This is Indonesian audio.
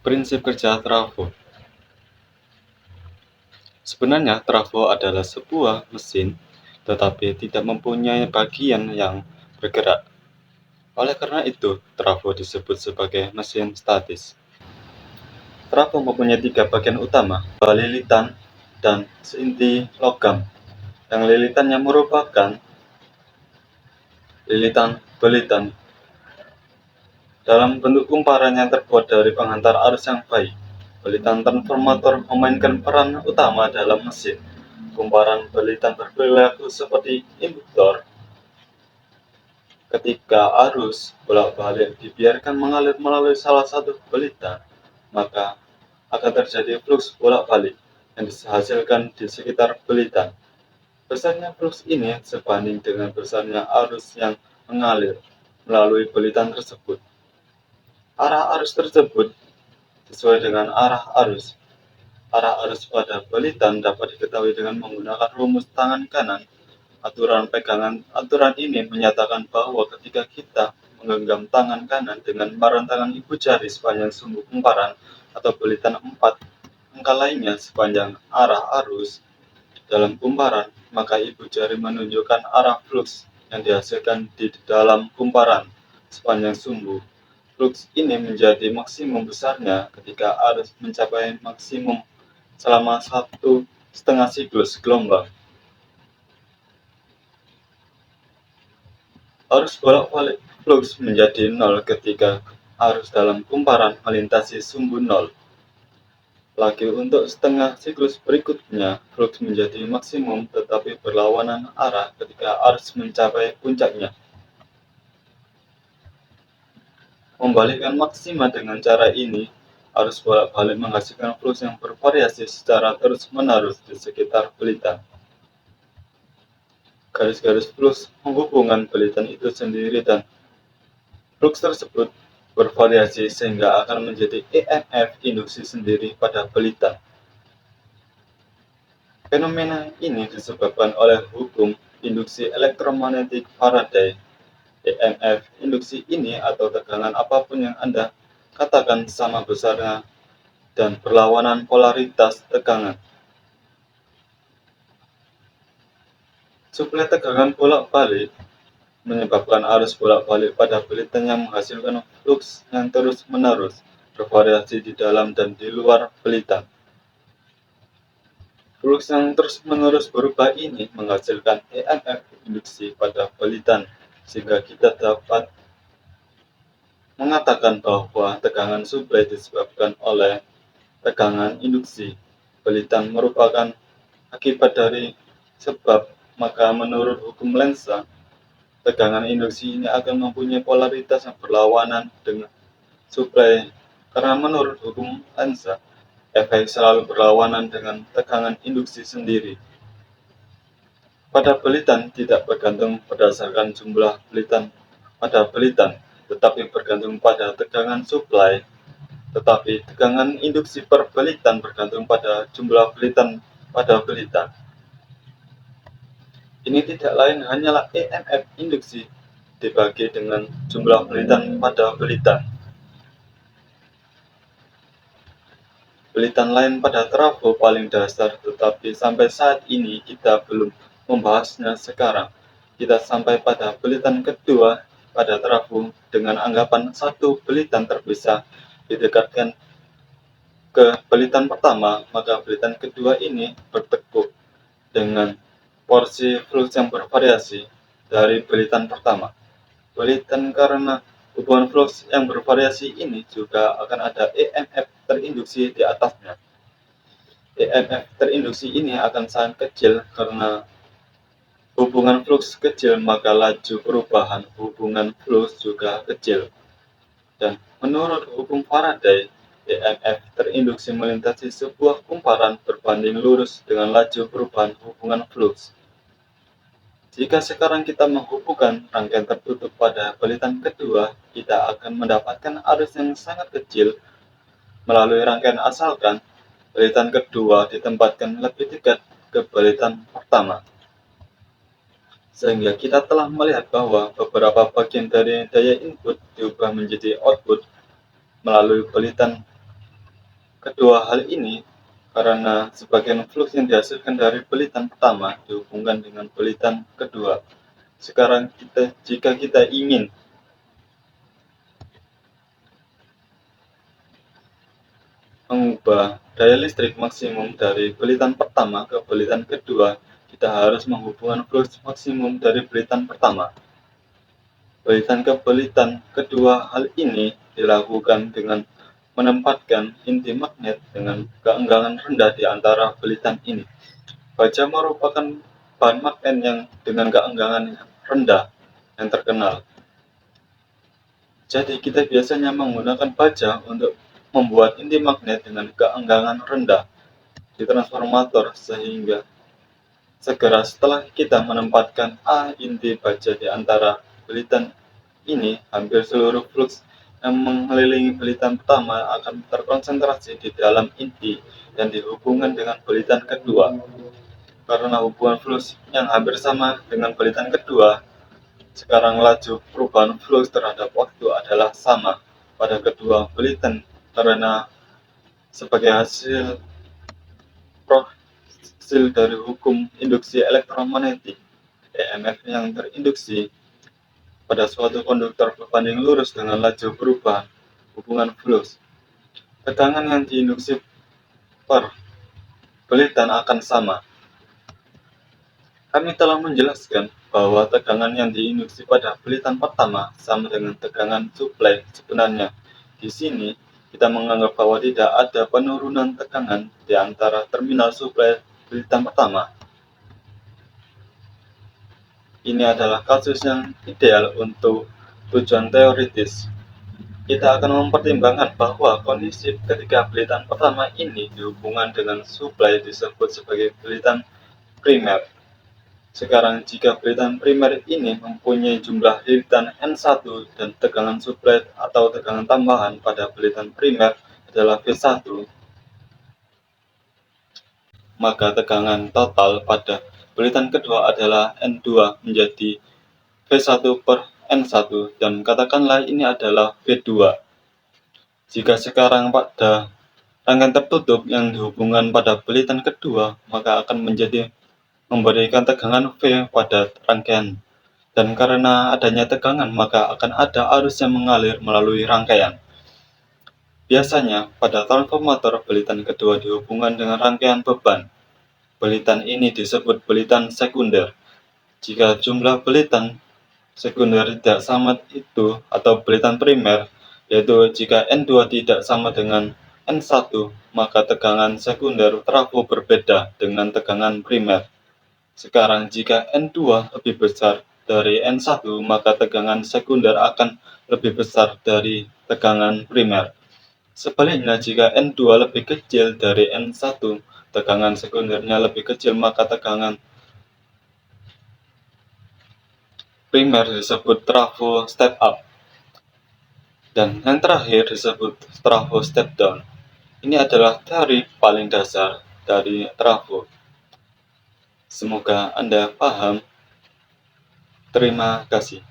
Prinsip kerja trafo. Sebenarnya trafo adalah sebuah mesin, tetapi tidak mempunyai bagian yang bergerak. Oleh karena itu, trafo disebut sebagai mesin statis. Trafo mempunyai 3 bagian utama, lilitan dan seinti logam. Yang lilitannya merupakan lilitan belitan dalam bentuk kumparan yang terbuat dari penghantar arus yang baik. Belitan transformator memainkan peran utama dalam mesin. Kumparan belitan berperilaku seperti induktor. Ketika arus bolak-balik dibiarkan mengalir melalui salah satu belitan, maka akan terjadi flux bolak-balik yang dihasilkan di sekitar belitan. Besarnya flux ini sebanding dengan besarnya arus yang mengalir melalui belitan tersebut. Arah arus tersebut sesuai dengan arah arus. Arah arus pada belitan dapat diketahui dengan menggunakan rumus tangan kanan. Aturan ini menyatakan bahwa ketika kita menggenggam tangan kanan dengan merentangan ibu jari sepanjang sumbu kumparan atau belitan 4 angka lainnya sepanjang arah arus dalam kumparan, maka ibu jari menunjukkan arah flux yang dihasilkan di dalam kumparan sepanjang sumbu. Flux ini menjadi maksimum besarnya ketika arus mencapai maksimum selama 1,5 siklus gelombang. Arus bolak-balik flux menjadi nol ketika arus dalam kumparan melintasi sumbu nol. Lagi untuk setengah siklus berikutnya, flux menjadi maksimum tetapi berlawanan arah ketika arus mencapai puncaknya. Membalikkan maksima dengan cara ini, arus bolak-balik menghasilkan flux yang bervariasi secara terus-menerus di sekitar belitan. Garis-garis flux menghubungkan belitan itu sendiri dan flux tersebut bervariasi sehingga akan menjadi EMF induksi sendiri pada belitan. Fenomena ini disebabkan oleh hukum induksi elektromagnetik Faraday. EMF induksi ini atau tegangan apapun yang Anda katakan sama besarnya dan berlawanan polaritas tegangan. Suplai tegangan bolak-balik menyebabkan arus bolak-balik pada belitan yang menghasilkan flux yang terus-menerus bervariasi di dalam dan di luar belitan. Flux yang terus-menerus berubah ini menghasilkan EMF induksi pada belitan, sehingga kita dapat mengatakan bahwa tegangan suplai disebabkan oleh tegangan induksi. Belitan merupakan akibat dari sebab, maka menurut hukum lensa, tegangan induksi ini akan mempunyai polaritas yang berlawanan dengan suplai. Karena menurut hukum lensa, efek selalu berlawanan dengan tegangan induksi sendiri. Pada belitan tidak bergantung berdasarkan jumlah belitan pada belitan, tetapi bergantung pada tegangan suplai. Tetapi tegangan induksi per belitan bergantung pada jumlah belitan pada belitan. Ini tidak lain hanyalah EMF induksi dibagi dengan jumlah belitan pada belitan. Belitan lain pada trafo paling dasar, tetapi sampai saat ini kita belum membahasnya sekarang. Kita sampai pada belitan kedua pada trafo dengan anggapan satu belitan terpisah didekatkan ke belitan pertama, maka belitan kedua ini bertekuk dengan porsi flux yang bervariasi dari belitan pertama. Belitan karena hubungan flux yang bervariasi ini juga akan ada EMF terinduksi di atasnya. EMF terinduksi ini akan sangat kecil karena hubungan flux kecil, maka laju perubahan hubungan flux juga kecil. Dan menurut hukum Faraday, EMF terinduksi melintasi sebuah kumparan berbanding lurus dengan laju perubahan hubungan flux. Jika sekarang kita menghubungkan rangkaian tertutup pada belitan kedua, kita akan mendapatkan arus yang sangat kecil melalui rangkaian asalkan belitan kedua ditempatkan lebih dekat ke belitan pertama. Sehingga kita telah melihat bahwa beberapa bagian dari daya input diubah menjadi output melalui belitan kedua hal ini karena sebagian flux yang dihasilkan dari belitan pertama dihubungkan dengan belitan kedua. Sekarang jika kita ingin mengubah daya listrik maksimum dari belitan pertama ke belitan kedua, kita harus menghubungkan flux maksimum dari belitan pertama. Belitan ke belitan kedua, hal ini dilakukan dengan menempatkan inti magnet dengan keenggangan rendah di antara belitan ini. Baja merupakan bahan magnet yang dengan keenggangan rendah yang terkenal. Jadi kita biasanya menggunakan baja untuk membuat inti magnet dengan keenggangan rendah di transformator sehingga segera setelah kita menempatkan inti baja di antara belitan ini, hampir seluruh flux yang mengelilingi belitan pertama akan terkonsentrasi di dalam inti dan dihubungkan dengan belitan kedua. Karena hubungan flux yang hampir sama dengan belitan kedua, sekarang laju perubahan flux terhadap waktu adalah sama pada kedua belitan karena sebagai hasil dari hukum induksi elektromagnetik EMF yang terinduksi pada suatu konduktor berbanding lurus dengan laju perubahan hubungan flux. Tegangan yang diinduksi per belitan akan sama. Kami telah menjelaskan bahwa tegangan yang diinduksi pada belitan pertama sama dengan tegangan suplai sebenarnya. Di sini, kita menganggap bahwa tidak ada penurunan tegangan di antara terminal suplai belitan pertama. Ini adalah kasus yang ideal untuk tujuan teoritis. Kita akan mempertimbangkan bahwa kondisi ketika belitan pertama ini dihubungkan dengan suplai disebut sebagai belitan primer. Sekarang jika belitan primer ini mempunyai jumlah liritan N1 dan tegangan suplai atau tegangan tambahan pada belitan primer adalah V1, maka tegangan total pada belitan kedua adalah N2 menjadi V1 per N1 dan katakanlah ini adalah V2. Jika sekarang pada rangkaian tertutup yang dihubungkan pada belitan kedua, maka akan memberikan tegangan V pada rangkaian. Dan karena adanya tegangan, maka akan ada arus yang mengalir melalui rangkaian. Biasanya, pada transformator, belitan kedua dihubungkan dengan rangkaian beban. Belitan ini disebut belitan sekunder. Jika jumlah belitan sekunder tidak sama itu, atau belitan primer, yaitu jika N2 tidak sama dengan N1, maka tegangan sekunder trafo berbeda dengan tegangan primer. Sekarang, jika N2 lebih besar dari N1, maka tegangan sekunder akan lebih besar dari tegangan primer. Sebaliknya, jika N2 lebih kecil dari N1, tegangan sekundernya lebih kecil, maka tegangan primer disebut trafo step up. Dan yang terakhir disebut trafo step down. Ini adalah teori paling dasar dari trafo. Semoga Anda paham. Terima kasih.